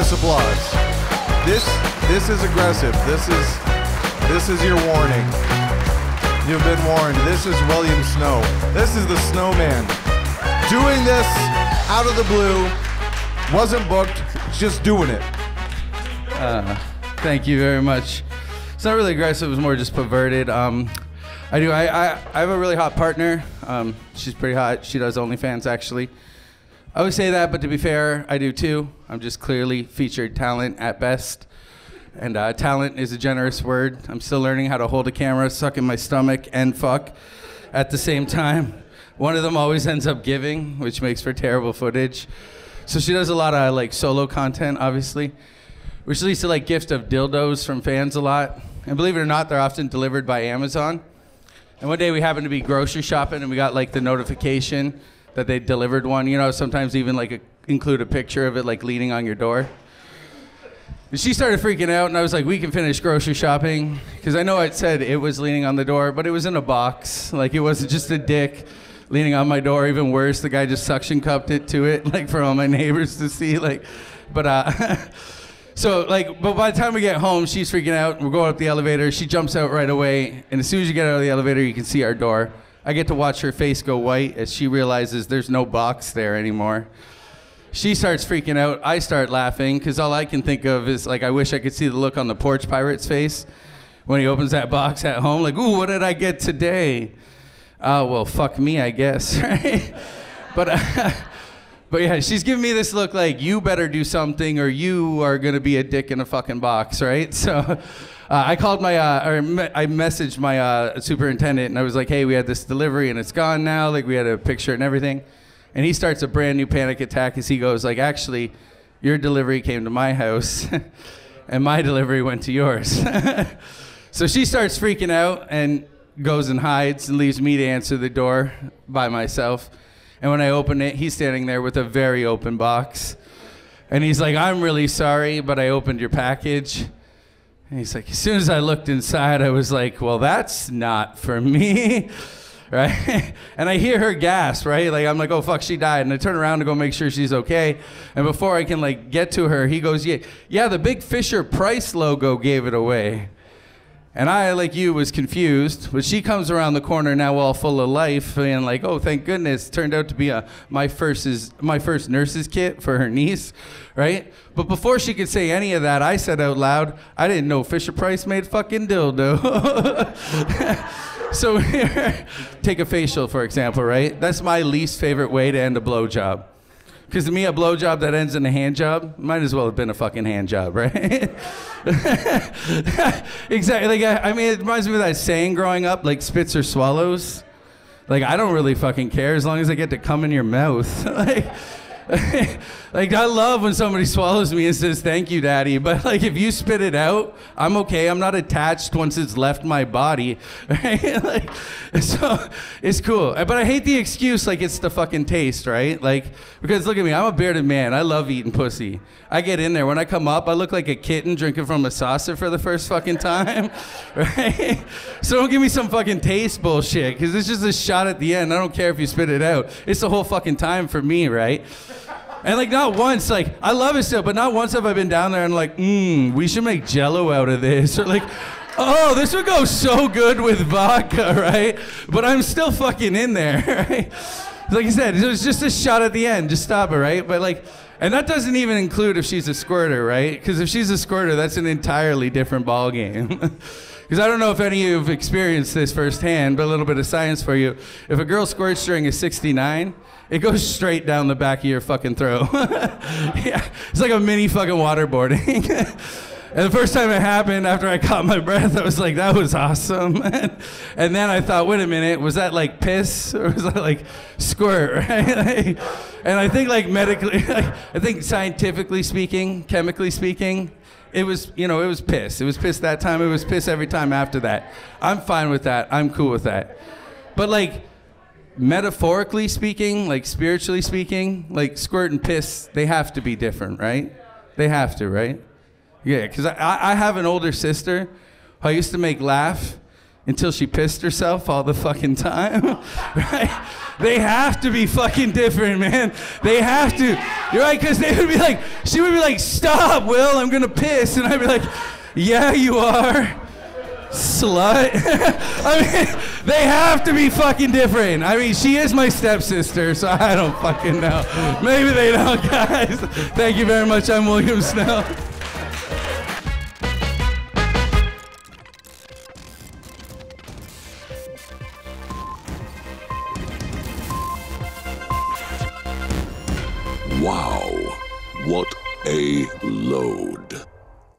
Generous applause. This is aggressive. This is your warning. You've been warned. This is William Snow. This is the Snowman. Doing this out of the blue. Wasn't booked. Just doing it. Thank you very much. It's not really aggressive. It was more just perverted. I have a really hot partner. She's pretty hot. She does OnlyFans, actually. I always say that, but to be fair, I do too. I'm just clearly featured talent at best. And talent is a generous word. I'm still learning how to hold a camera, suck in my stomach, and fuck at the same time. One of them always ends up giving, which makes for terrible footage. So she does a lot of like solo content, obviously. Which leads to like gift of dildos from fans a lot. And believe it or not, they're often delivered by Amazon. And one day we happened to be grocery shopping and we got like the notification that they delivered one. You know, sometimes even like include a picture of it like leaning on your door. And she started freaking out and I was like, we can finish grocery shopping. Because I know it said it was leaning on the door, but it was in a box. Like it wasn't just a dick leaning on my door. Even worse, the guy just suction cupped it to it, like for all my neighbors to see. Like, but so like, but by the time we get home, she's freaking out. We're going up the elevator. She jumps out right away. And as soon as you get out of the elevator, you can see our door. I get to watch her face go white as she realizes there's no box there anymore. She starts freaking out. I start laughing because all I can think of is like, I wish I could see the look on the porch pirate's face when he opens that box at home. Like, ooh, what did I get today? Well, fuck me, I guess, right? But yeah, she's giving me this look like, you better do something or you are gonna be a dick in a fucking box, right? So I called I messaged my superintendent and I was like, hey, we had this delivery and it's gone now. Like we had a picture and everything. And he starts a brand new panic attack as he goes like, actually, your delivery came to my house and my delivery went to yours. So she starts freaking out and goes and hides and leaves me to answer the door by myself. And when I open it, he's standing there with a very open box. And he's like, I'm really sorry, but I opened your package. And he's like, as soon as I looked inside, I was like, well, that's not for me. Right? And I hear her gasp, right? Like, I'm like, oh, fuck, she died. And I turn around to go make sure she's okay. And before I can, like, get to her, he goes, yeah, the big Fisher-Price logo gave it away. And I, like you, was confused. But she comes around the corner now all full of life and like, oh, thank goodness. Turned out to be my first nurse's kit for her niece, right? But before she could say any of that, I said out loud, I didn't know Fisher-Price made fucking dildo. So take a facial, for example, right? That's my least favorite way to end a blowjob. Because to me, a blowjob that ends in a hand job might as well have been a fucking hand job, right? Exactly. Like, I mean, it reminds me of that saying growing up, like spits or swallows. Like, I don't really fucking care as long as I get to come in your mouth. Like, I love when somebody swallows me and says, thank you, daddy. But, like, if you spit it out, I'm okay. I'm not attached once it's left my body. Right? Like, so, it's cool. But I hate the excuse, like, it's the fucking taste, right? Like, because look at me. I'm a bearded man. I love eating pussy. I get in there. When I come up, I look like a kitten drinking from a saucer for the first fucking time. Right? So don't give me some fucking taste bullshit, because it's just a shot at the end. I don't care if you spit it out. It's the whole fucking time for me, right? And like not once, like I love it still, but not once have I been down there and like, we should make Jello out of this, or like, oh, this would go so good with vodka, right? But I'm still fucking in there, right? Like you said, it was just a shot at the end, just stop it, right? But like, and that doesn't even include if she's a squirter, right? Because if she's a squirter, that's an entirely different ball game. Because I don't know if any of you have experienced this firsthand, but a little bit of science for you. If a girl squirts during a 69, it goes straight down the back of your fucking throat. Yeah, it's like a mini fucking waterboarding. And the first time it happened, after I caught my breath, I was like, that was awesome. And then I thought, wait a minute, was that like piss? Or was that like squirt, right? And I think like medically, I think scientifically speaking, chemically speaking, it was, it was piss. It was piss that time. It was piss every time after that. I'm fine with that. I'm cool with that. But like, metaphorically speaking, like spiritually speaking, like squirt and piss, they have to be different, right? They have to, right? Yeah, because I have an older sister who I used to make laugh, until she pissed herself all the fucking time, right? They have to be fucking different, man. They have to. You're right, because they would be like, she would be like, stop, Will, I'm gonna piss. And I'd be like, yeah, you are, slut. I mean, they have to be fucking different. I mean, she is my stepsister, so I don't fucking know. Maybe they don't, guys. Thank you very much. I'm William Snow. Wow, what a load.